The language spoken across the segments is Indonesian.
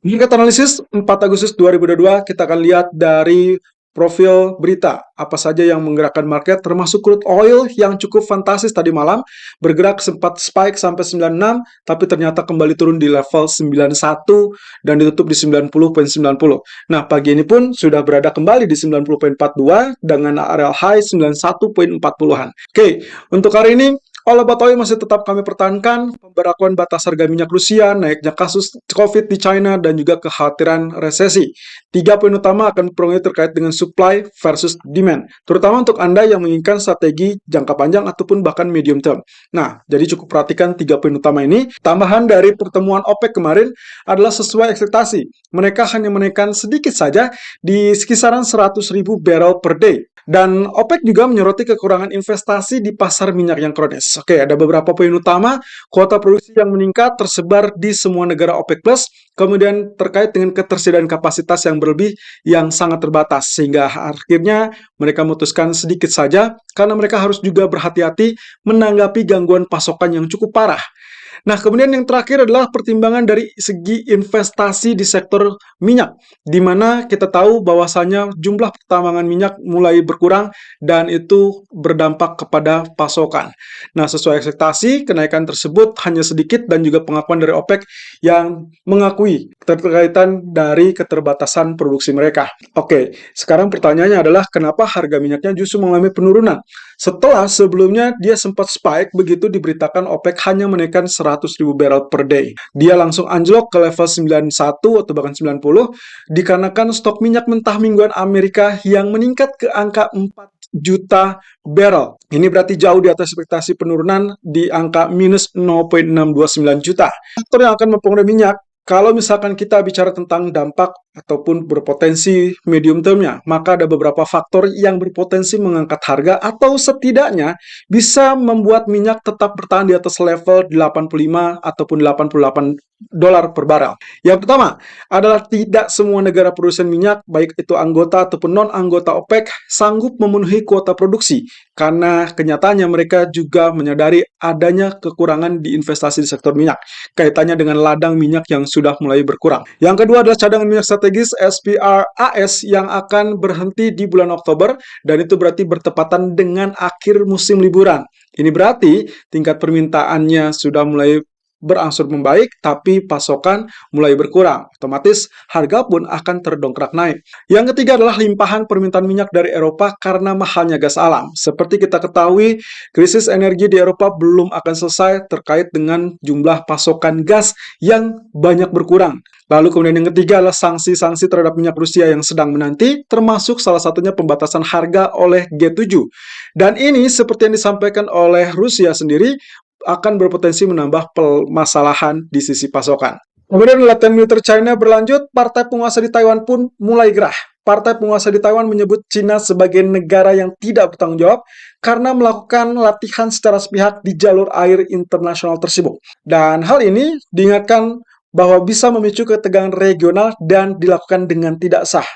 Market Analisis 4 Agustus 2022 kita akan lihat dari profil berita apa saja yang menggerakkan market termasuk crude oil yang cukup fantastis tadi malam bergerak sempat spike sampai 96 tapi ternyata kembali turun di level 91 dan ditutup di 90,90. Nah, pagi ini pun sudah berada kembali di 90,42 dengan area high 91,40-an. Oke, untuk hari ini All About Oil masih tetap kami pertahankan, pemberlakuan batas harga minyak Rusia, naiknya kasus COVID di China, dan juga kekhawatiran resesi. 3 poin utama akan dipengaruhi terkait dengan supply versus demand, terutama untuk Anda yang menginginkan strategi jangka panjang ataupun bahkan medium term. Nah, jadi cukup perhatikan 3 poin utama ini. Tambahan dari pertemuan OPEC kemarin adalah sesuai ekspektasi. Mereka hanya menaikkan sedikit saja di kisaran 100.000 barrel per day. Dan OPEC juga menyoroti kekurangan investasi di pasar minyak yang kronis. Oke, ada beberapa poin utama. Kuota produksi yang meningkat tersebar di semua negara OPEC Plus. Kemudian terkait dengan ketersediaan kapasitas yang berlebih yang sangat terbatas. Sehingga akhirnya mereka memutuskan sedikit saja karena mereka harus juga berhati-hati menanggapi gangguan pasokan yang cukup parah. Nah, kemudian yang terakhir adalah pertimbangan dari segi investasi di sektor minyak, di mana kita tahu bahwasanya jumlah pertambangan minyak mulai berkurang dan itu berdampak kepada pasokan. Nah, sesuai ekspektasi, kenaikan tersebut hanya sedikit dan juga pengakuan dari OPEC yang mengakui keterkaitan dari keterbatasan produksi mereka. Oke, sekarang pertanyaannya adalah kenapa harga minyaknya justru mengalami penurunan? Setelah sebelumnya dia sempat spike begitu diberitakan OPEC hanya menaikkan 100.000 barrel per day. Dia langsung anjlok ke level 91 atau bahkan 90 dikarenakan stok minyak mentah mingguan Amerika yang meningkat ke angka 4 juta barrel. Ini berarti jauh di atas ekspektasi penurunan di angka minus 0,629 juta. Faktor yang akan mempengaruhi minyak kalau misalkan kita bicara tentang dampak ataupun berpotensi medium termnya, maka ada beberapa faktor yang berpotensi mengangkat harga atau setidaknya bisa membuat minyak tetap bertahan di atas level 85 ataupun 88 dolar per barel. Yang pertama adalah tidak semua negara produsen minyak, baik itu anggota ataupun non-anggota OPEC, sanggup memenuhi kuota produksi karena kenyataannya mereka juga menyadari adanya kekurangan di investasi di sektor minyak. Kaitannya dengan ladang minyak yang sudah mulai berkurang. Yang kedua adalah cadangan minyak strategis SPRAS yang akan berhenti di bulan Oktober dan itu berarti bertepatan dengan akhir musim liburan. Ini berarti tingkat permintaannya sudah mulai berangsur membaik, tapi pasokan mulai berkurang. Otomatis harga pun akan terdongkrak naik. Yang ketiga adalah limpahan permintaan minyak dari Eropa karena mahalnya gas alam. Seperti kita ketahui, krisis energi di Eropa belum akan selesai terkait dengan jumlah pasokan gas yang banyak berkurang. Lalu kemudian yang ketiga adalah sanksi-sanksi terhadap minyak Rusia yang sedang menanti, termasuk salah satunya pembatasan harga oleh G7. Dan ini seperti yang disampaikan oleh Rusia sendiri, akan berpotensi menambah permasalahan di sisi pasokan. Kemudian latihan militer China berlanjut, partai penguasa di Taiwan pun mulai gerah. Partai penguasa di Taiwan menyebut China sebagai negara yang tidak bertanggung jawab karena melakukan latihan secara sepihak di jalur air internasional tersebut. Dan hal ini diingatkan bahwa bisa memicu ketegangan regional dan dilakukan dengan tidak sah.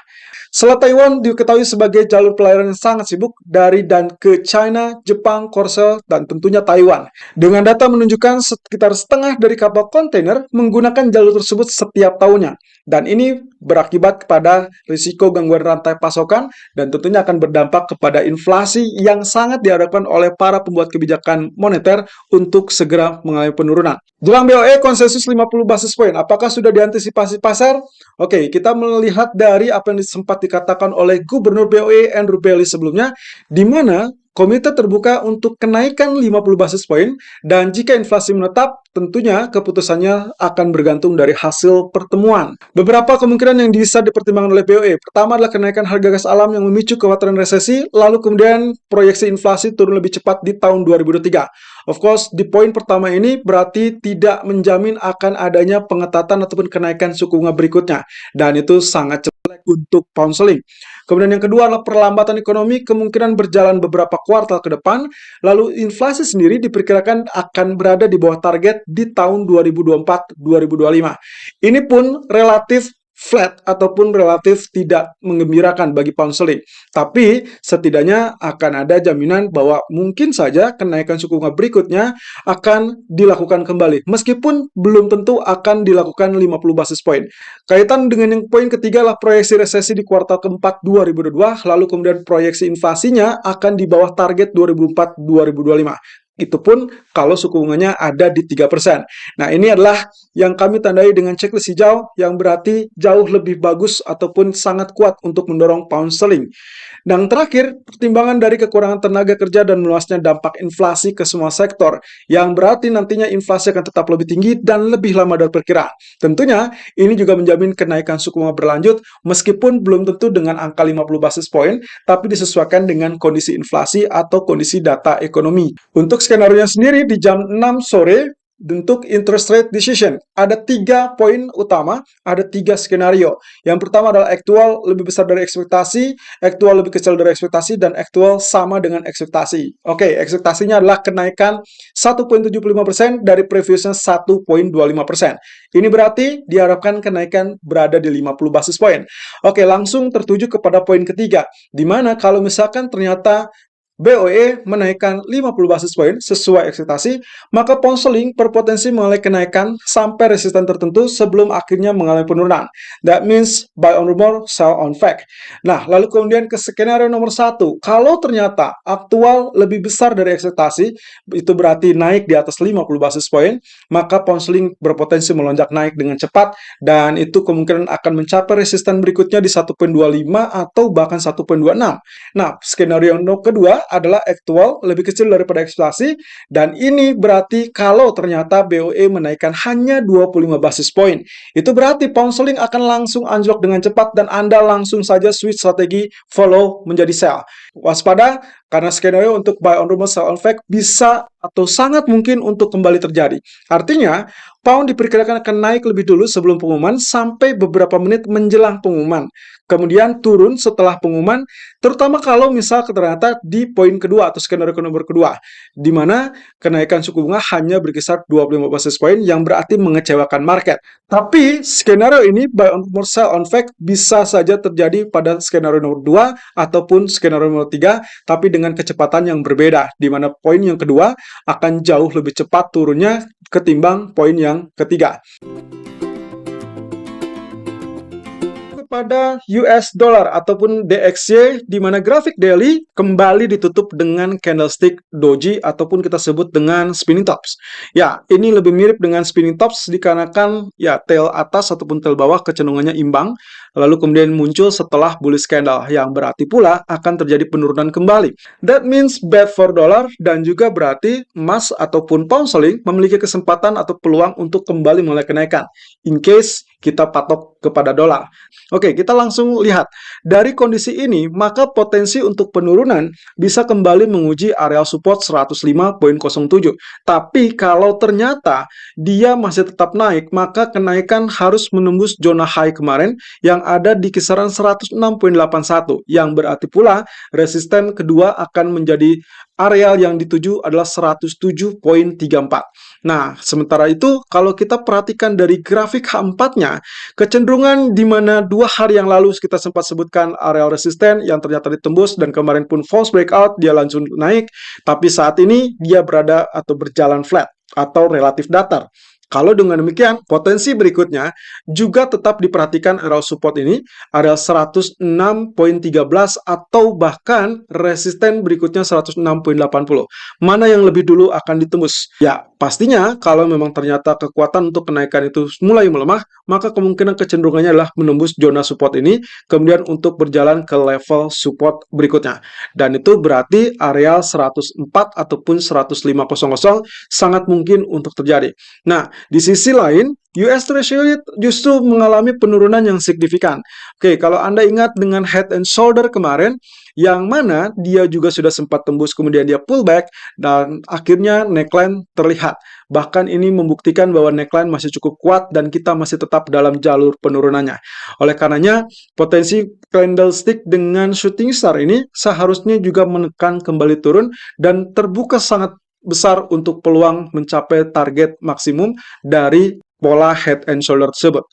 Selat Taiwan diketahui sebagai jalur pelayaran yang sangat sibuk dari dan ke China, Jepang, Korsel, dan tentunya Taiwan. Dengan data menunjukkan sekitar setengah dari kapal kontainer menggunakan jalur tersebut setiap tahunnya. Dan ini berakibat kepada risiko gangguan rantai pasokan dan tentunya akan berdampak kepada inflasi yang sangat diharapkan oleh para pembuat kebijakan moneter untuk segera mengalami penurunan. Jelang BOE konsensus 50 basis poin, apakah sudah diantisipasi pasar? Oke, kita melihat dari apa yang sempat dikatakan oleh Gubernur BOE Andrew Bailey sebelumnya, di mana komite terbuka untuk kenaikan 50 basis poin dan jika inflasi menetap, tentunya keputusannya akan bergantung dari hasil pertemuan. Beberapa kemungkinan yang bisa dipertimbangkan oleh BOE. Pertama adalah kenaikan harga gas alam yang memicu kekhawatiran resesi, lalu kemudian proyeksi inflasi turun lebih cepat di tahun 2023. Of course, di poin pertama ini berarti tidak menjamin akan adanya pengetatan ataupun kenaikan suku bunga berikutnya. Dan itu sangat jelek untuk pound sterling. Kemudian yang kedua adalah perlambatan ekonomi kemungkinan berjalan beberapa kuartal ke depan, lalu inflasi sendiri diperkirakan akan berada di bawah target di tahun 2024-2025. Ini pun relatif flat ataupun relatif tidak menggembirakan bagi pound sterling. Tapi setidaknya akan ada jaminan bahwa mungkin saja kenaikan suku bunga berikutnya akan dilakukan kembali. Meskipun belum tentu akan dilakukan 50 basis point. Kaitan dengan yang poin ketiga adalah proyeksi resesi di kuartal keempat 2022, lalu kemudian proyeksi inflasinya akan di bawah target 2004-2025. Itu pun kalau suku bunganya ada di 3%. Nah, ini adalah yang kami tandai dengan checklist hijau yang berarti jauh lebih bagus ataupun sangat kuat untuk mendorong pound sterling. Dan terakhir, pertimbangan dari kekurangan tenaga kerja dan meluasnya dampak inflasi ke semua sektor, yang berarti nantinya inflasi akan tetap lebih tinggi dan lebih lama dari perkiraan. Tentunya, ini juga menjamin kenaikan suku bunga berlanjut, meskipun belum tentu dengan angka 50 basis point, tapi disesuaikan dengan kondisi inflasi atau kondisi data ekonomi. Untuk skenario sendiri di jam 6 sore, untuk interest rate decision, ada 3 poin utama, ada 3 skenario. Yang pertama adalah aktual lebih besar dari ekspektasi, aktual lebih kecil dari ekspektasi, dan aktual sama dengan ekspektasi. Oke, ekspektasinya adalah kenaikan 1,75% dari previousnya 1,25%. Ini berarti diharapkan kenaikan berada di 50 basis point. Oke, langsung tertuju kepada poin ketiga, di mana kalau misalkan ternyata BOE menaikkan 50 basis point sesuai ekspektasi, maka pound sterling berpotensi mengalami kenaikan sampai resisten tertentu sebelum akhirnya mengalami penurunan. That means buy on rumor, sell on fact. Nah, lalu kemudian ke skenario nomor 1. Kalau ternyata aktual lebih besar dari ekspektasi, itu berarti naik di atas 50 basis point, maka pound sterling berpotensi melonjak naik dengan cepat, dan itu kemungkinan akan mencapai resisten berikutnya di 1,25 atau bahkan 1,26. Nah, skenario kedua adalah aktual lebih kecil daripada ekspektasi, dan ini berarti kalau ternyata BOE menaikkan hanya 25 basis point. Itu berarti pound sterling akan langsung anjlok dengan cepat dan Anda langsung saja switch strategi follow menjadi sell. Waspada, karena skenario untuk buy on rumor, sell on fact bisa atau sangat mungkin untuk kembali terjadi. Artinya, pound diperkirakan akan naik lebih dulu sebelum pengumuman sampai beberapa menit menjelang pengumuman. Kemudian turun setelah pengumuman, terutama kalau misal ternyata di poin kedua atau skenario nomor kedua, di mana kenaikan suku bunga hanya berkisar 25 basis point yang berarti mengecewakan market. Tapi skenario ini buy on rumor, sell on fact bisa saja terjadi pada skenario nomor 2 ataupun skenario nomor 3, tapi dengan kecepatan yang berbeda, di mana poin yang kedua akan jauh lebih cepat turunnya ketimbang poin yang ketiga. Pada US dollar ataupun DXY, di mana grafik daily kembali ditutup dengan candlestick doji ataupun kita sebut dengan spinning tops. Ya, ini lebih mirip dengan spinning tops dikarenakan ya tail atas ataupun tail bawah kecenderungannya imbang, lalu kemudian muncul setelah bullish candle yang berarti pula akan terjadi penurunan kembali. That means bad for dollar, dan juga berarti emas ataupun pound sterling memiliki kesempatan atau peluang untuk kembali mulai kenaikan in case kita patok kepada dolar. Oke, kita langsung lihat. Dari kondisi ini, maka potensi untuk penurunan bisa kembali menguji area support 105.07. Tapi kalau ternyata dia masih tetap naik, maka kenaikan harus menembus zona high kemarin yang ada di kisaran 106.81. Yang berarti pula resisten kedua akan menjadi area yang dituju adalah 107.34. Nah, sementara itu kalau kita perhatikan dari grafik H4-nya, kecenderungan di mana 2 hari yang lalu kita sempat sebutkan area resisten yang ternyata ditembus dan kemarin pun false breakout, dia langsung naik, tapi saat ini dia berada atau berjalan flat atau relatif datar. Kalau dengan demikian, potensi berikutnya juga tetap diperhatikan area support ini, area 106.13 atau bahkan resisten berikutnya 106.80. Mana yang lebih dulu akan ditembus? Ya, pastinya kalau memang ternyata kekuatan untuk kenaikan itu mulai melemah, maka kemungkinan kecenderungannya adalah menembus zona support ini, kemudian untuk berjalan ke level support berikutnya. Dan itu berarti area 104 ataupun 105.00 sangat mungkin untuk terjadi. Nah, di sisi lain, US Treasury justru mengalami penurunan yang signifikan. Oke, kalau Anda ingat dengan head and shoulder kemarin, yang mana dia juga sudah sempat tembus, kemudian dia pullback, dan akhirnya neckline terlihat. Bahkan ini membuktikan bahwa neckline masih cukup kuat dan kita masih tetap dalam jalur penurunannya. Oleh karenanya, potensi candlestick dengan shooting star ini seharusnya juga menekan kembali turun dan terbuka sangat besar untuk peluang mencapai target maksimum dari pola head and shoulder tersebut.